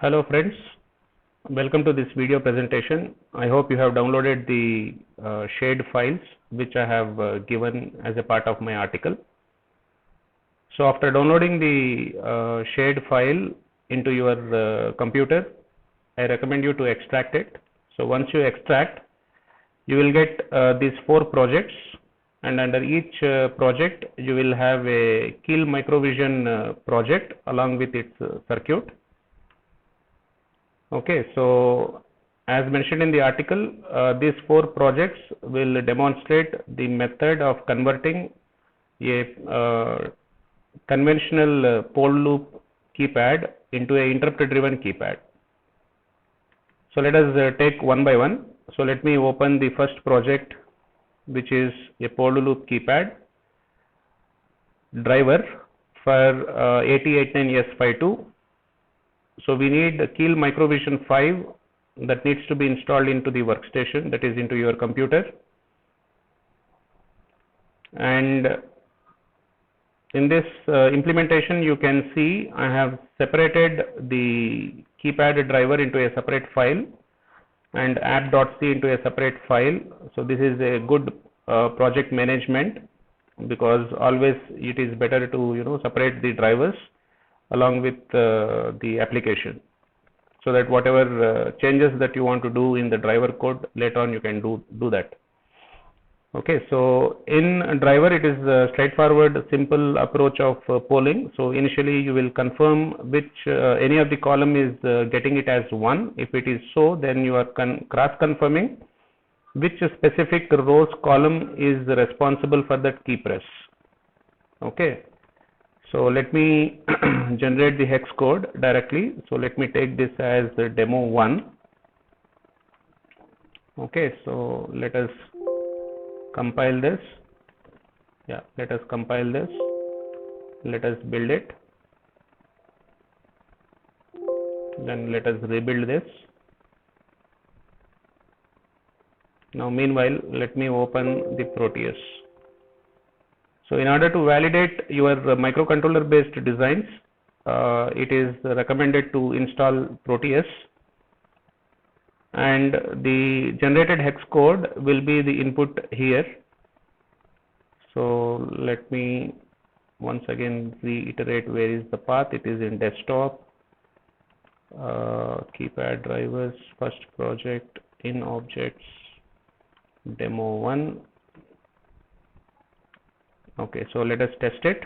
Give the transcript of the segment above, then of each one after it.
Hello friends, welcome to this video presentation. I hope you have downloaded the shared files which I have given as a part of my article. So after downloading the shared file into your computer, I recommend you to extract it. So once you extract, you will get these 4 projects, and under each project you will have a Keil Microvision project along with its circuit. Okay, so as mentioned in the article, these 4 projects will demonstrate the method of converting a conventional pole loop keypad into a interrupt driven keypad. So let us take one by one. So let me open the first project, which is a pole loop keypad driver for AT89S52. So we need Keil Microvision 5 that needs to be installed into the workstation, that is into your computer. And in this implementation, you can see I have separated the keypad driver into a separate file and app.c into a separate file. So this is a good project management, because always it is better to separate the drivers along with the application, so that whatever changes that you want to do in the driver code later on you can do that. Okay, so in driver it is a straightforward simple approach of polling. So initially you will confirm which any of the column is getting it as 1. If it is so, then you are cross confirming which specific rows column is responsible for that key press. Okay, so let me generate the hex code directly. So let me take this as demo 1. Okay, so let us compile this. Yeah, let us compile this. Let us build it. Then let us rebuild this. Now meanwhile, let me open the Proteus. So in order to validate your microcontroller based designs, it is recommended to install Proteus, and the generated hex code will be the input here. So let me once again reiterate where is the path. It is in desktop, keypad drivers, first project, in objects, demo 1. Okay, so let us test it.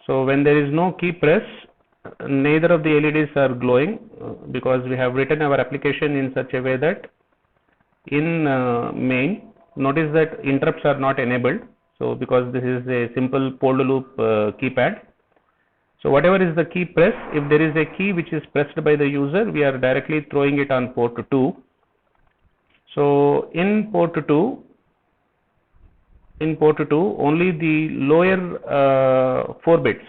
So when there is no key press, neither of the LEDs are glowing, because we have written our application in such a way that in main, notice that interrupts are not enabled. So because this is a simple pole loop keypad, so whatever is the key press, if there is a key which is pressed by the user, we are directly throwing it on port 2. So in port 2, only the lower 4 bits,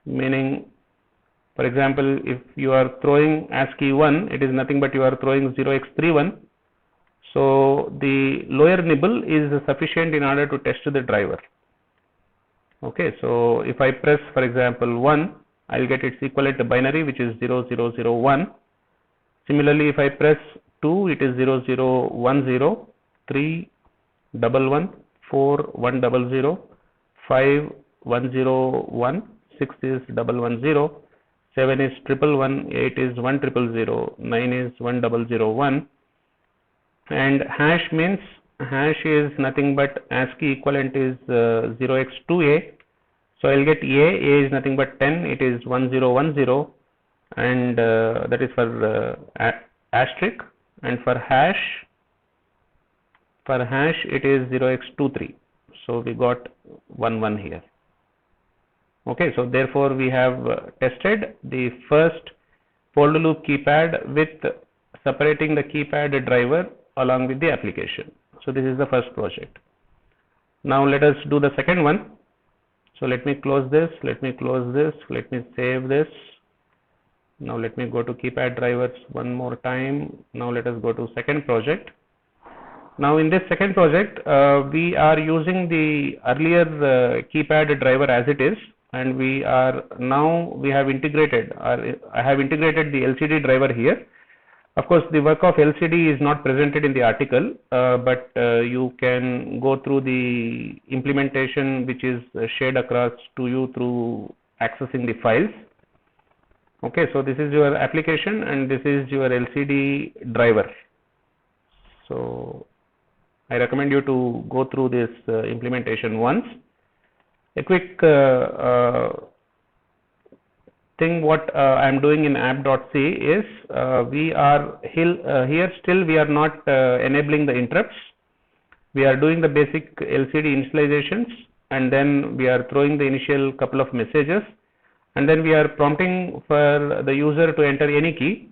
meaning, for example, if you are throwing ASCII 1, it is nothing but you are throwing 0x31. So the lower nibble is sufficient in order to test the driver. Okay, so if I press, for example, 1, I will get its equivalent binary, which is 0001. Similarly, if I press 2, it is 0010, 3, 11, 4, 100, 5, 101, 6 is 110, 7 is 111, 8 is 1000, 9 is 1001, and hash means hash is nothing but ASCII equivalent is 0x2a. So I will get a is nothing but 10, it is 1010, and that is for asterisk, and for hash it is 0x23. So we got 11 here. Okay, so therefore we have tested the first pole loop keypad with separating the keypad driver along with the application. So this is the first project. Now let us do the second one. So let me close this, let me save this. Now let me go to keypad drivers one more time. Now let us go to second project. Now in this second project, we are using the earlier keypad driver as it is. and we have integrated, or I have integrated the LCD driver here. Of course, the work of LCD is not presented in the article, but you can go through the implementation which is shared across to you through accessing the files. Okay, so this is your application and this is your LCD driver. So I recommend you to go through this implementation once. A quick thing what I am doing in app.c is we are here still we are not enabling the interrupts. We are doing the basic LCD initializations, and then we are throwing the initial couple of messages, and then we are prompting for the user to enter any key,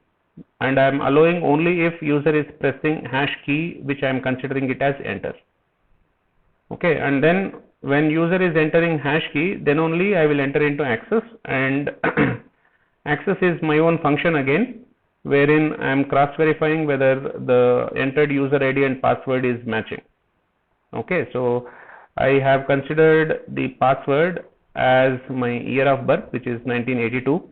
and I am allowing only if user is pressing hash key, which I am considering it as enter. Okay, and then when user is entering hash key, then only I will enter into access, and access is my own function again, wherein I am cross verifying whether the entered user ID and password is matching. Okay, so I have considered the password as my year of birth, which is 1982.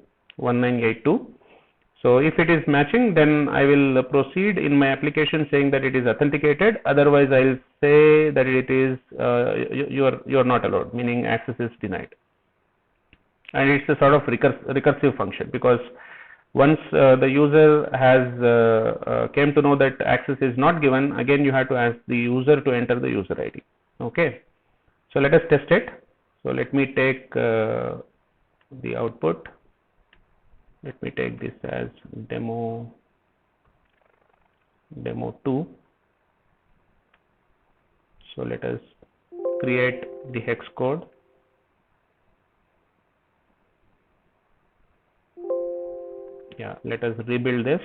So if it is matching, then I will proceed in my application saying that it is authenticated. Otherwise, I will say that it is you are not allowed, meaning access is denied. And it's a sort of recursive function, because once the user has came to know that access is not given, again you have to ask the user to enter the user ID. Okay, so let us test it. So let me take the output. Let me take this as demo 2. So let us create the hex code. Yeah, let us rebuild this.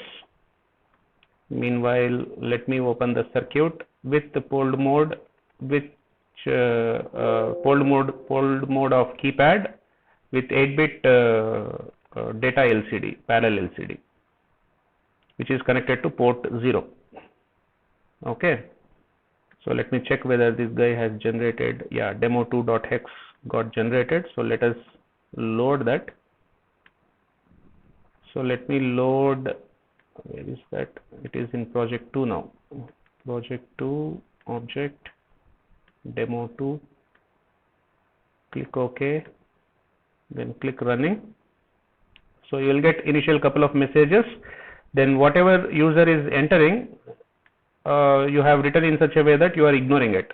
Meanwhile, let me open the circuit with the polled mode, which polled mode of keypad with 8-bit data LCD, parallel LCD, which is connected to port 0. Okay, so let me check whether this guy has generated. Yeah, demo2.hex got generated. So let us load that. So let me load, where is that? It is in project 2 now. Project 2, object, demo 2, click OK, then click running. So you will get initial couple of messages. Then whatever user is entering, you have written in such a way that you are ignoring it.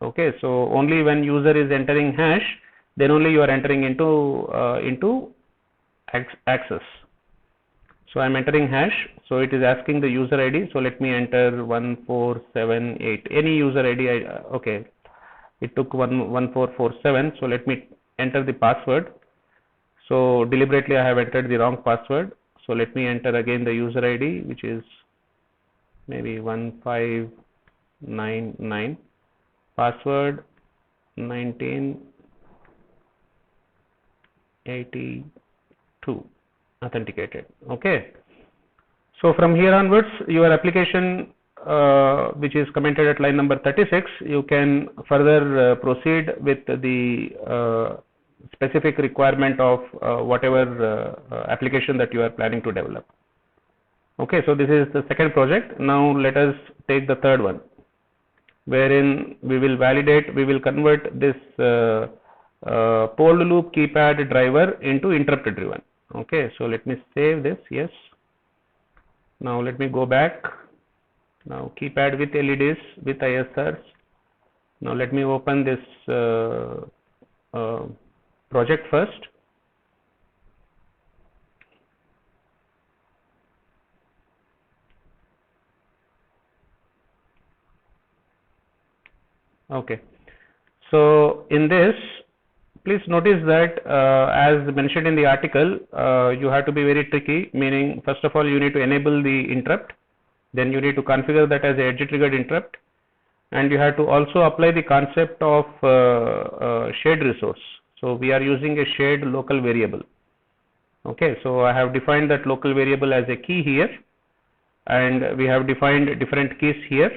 Okay, so only when user is entering hash, then only you are entering into access. So I am entering hash, so it is asking the user ID. So let me enter 1478, any user ID. Okay, it took 1447. So let me enter the password. So deliberately I have entered the wrong password. So let me enter again the user ID, which is maybe 1599, password 1982, authenticated. Okay, so from here onwards, your application which is commented at line number 36, you can further proceed with the specific requirement of whatever application that you are planning to develop. Okay, so this is the second project. Now let us take the third one, wherein we will convert this polled loop keypad driver into interrupt driven. Okay, so let me save this. Yes. Now let me go back. Now keypad with LEDs with ISRs. Now let me open this project first. Okay, so in this, please notice that as mentioned in the article, you have to be very tricky, meaning first of all you need to enable the interrupt, then you need to configure that as a edge triggered interrupt, and you have to also apply the concept of shared resource. So we are using a shared local variable. Okay, so I have defined that local variable as a key here, and we have defined different keys here.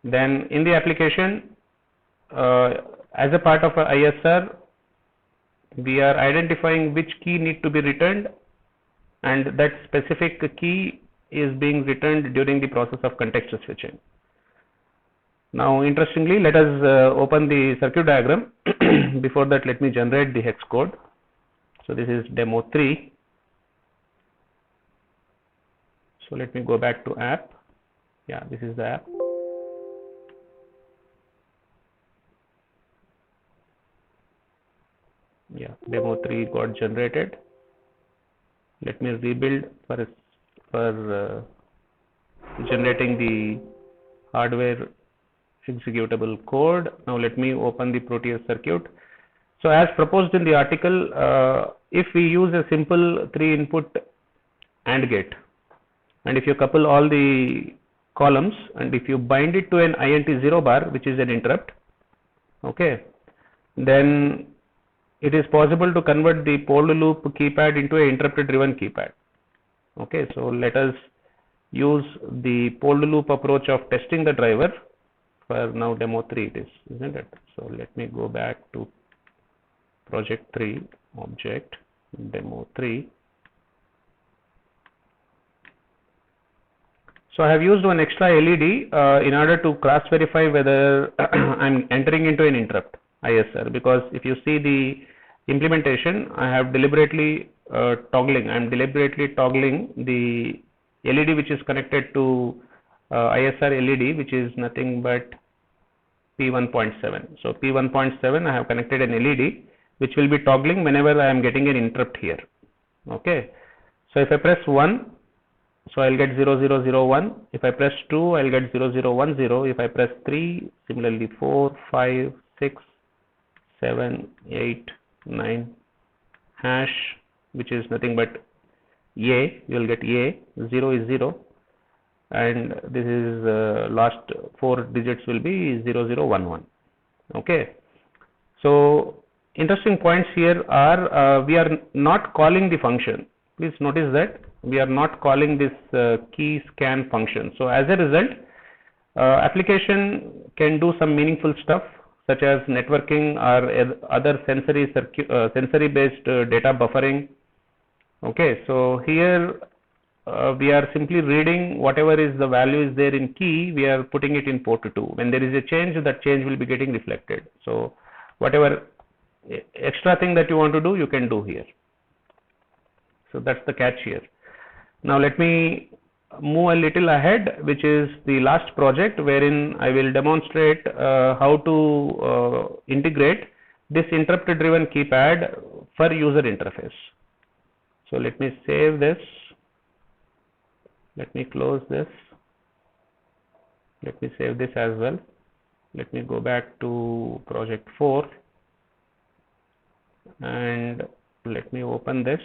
Then in the application, as a part of a ISR, we are identifying which key need to be returned, and that specific key is being returned during the process of context switching. Now interestingly, let us open the circuit diagram. Before that, let me generate the hex code. So this is demo 3. So let me go back to app. Yeah, this is the app. Yeah, demo 3 got generated. Let me rebuild for generating the hardware executable code. Now let me open the Proteus circuit. So as proposed in the article, if we use a simple 3-input AND gate, and if you couple all the columns and if you bind it to an INT 0 bar, which is an interrupt, okay, then it is possible to convert the pulled loop keypad into an interrupted driven keypad. Okay, so let us use the pulled loop approach of testing the driver for now demo 3 it is, isn't it? So let me go back to project 3, object, demo 3. So I have used one extra LED in order to cross verify whether I'm entering into an interrupt ISR, because if you see the implementation, I have deliberately I'm deliberately toggling the LED which is connected to ISR LED, which is nothing but P1.7. So P1.7, I have connected an LED which will be toggling whenever I am getting an interrupt here. Okay. So if I press 1, so I'll get 0001. If I press 2, I'll get 0010. If I press 3, similarly 4, 5, 6, 7, 8, 9, hash, which is nothing but A, you will get A, 0 is 0, and this is last 4 digits will be 0011. Okay. So interesting points here are we are not calling the function. Please notice that we are not calling this key scan function. So as a result, application can do some meaningful stuff such as networking or other sensory based data buffering. Okay, so here we are simply reading whatever is the value is there in key, we are putting it in port 2. When there is a change, that change will be getting reflected. So whatever extra thing that you want to do, you can do here. So that's the catch here. Now let me move a little ahead, which is the last project wherein I will demonstrate how to integrate this interrupt driven keypad for user interface. So let me save this. Let me close this. Let me save this as well. Let me go back to project 4 and let me open this.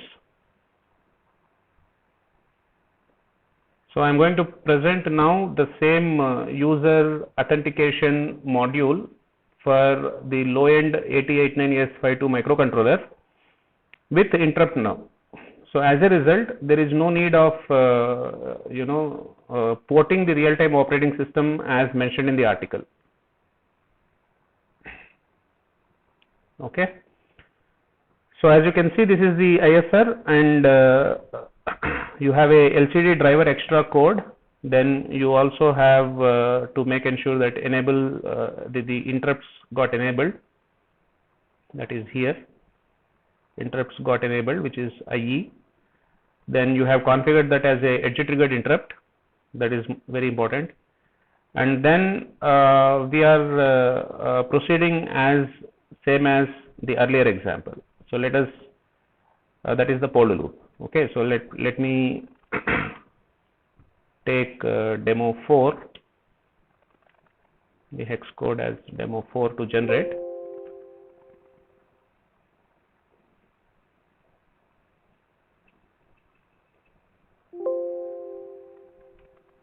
So I am going to present now the same user authentication module for the low-end AT89S52 microcontroller with interrupt now. So as a result, there is no need of porting the real-time operating system as mentioned in the article. Okay. So as you can see, this is the ISR, and you have a LCD driver extra code. Then you also have to make ensure that enable the interrupts got enabled. That is here. Interrupts got enabled, which is IE. Then you have configured that as a edge triggered interrupt. That is very important. And then we are proceeding as same as the earlier example. So let us that is the pulled loop. Okay, so let me take demo 4, the hex code as demo 4 to generate.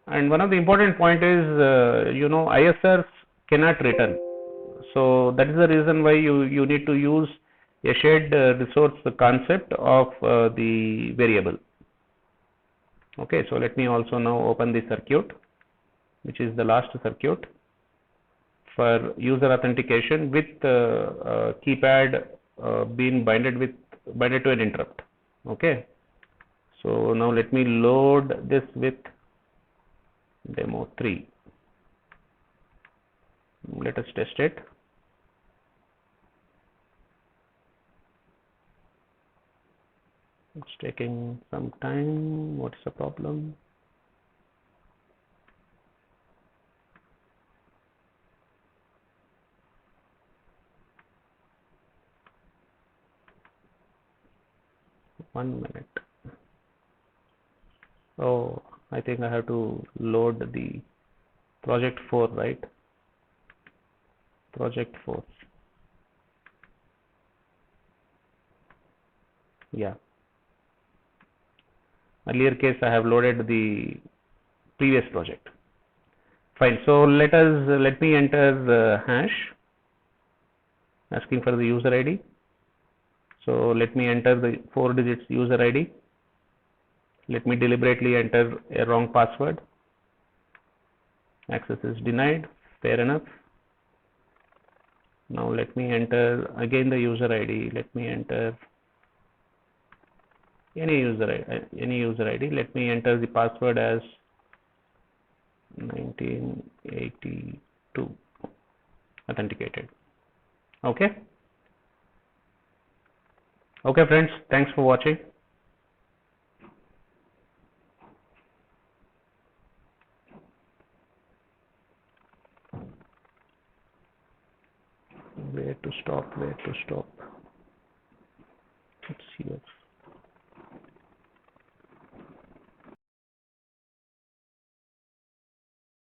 And one of the important point is, ISRs cannot return. So that is the reason why you need to use a shared resource concept of the variable. Okay, so let me also now open the circuit, which is the last circuit for user authentication with keypad been binded to an interrupt. Okay, so now let me load this with demo 3. Let us test it. It's taking some time. What's the problem? One minute. Oh, I think I have to load the project 4, right? Project 4. Yeah. Earlier case I have loaded the previous project. Fine. So let me enter the hash asking for the user ID. So let me enter the 4 digits user ID. Let me deliberately enter a wrong password. Access is denied. Fair enough. Now let me enter again the user ID. Let me enter any user ID. Let me enter the password as 1982 authenticated. Okay. Okay, friends. Thanks for watching. Where to stop?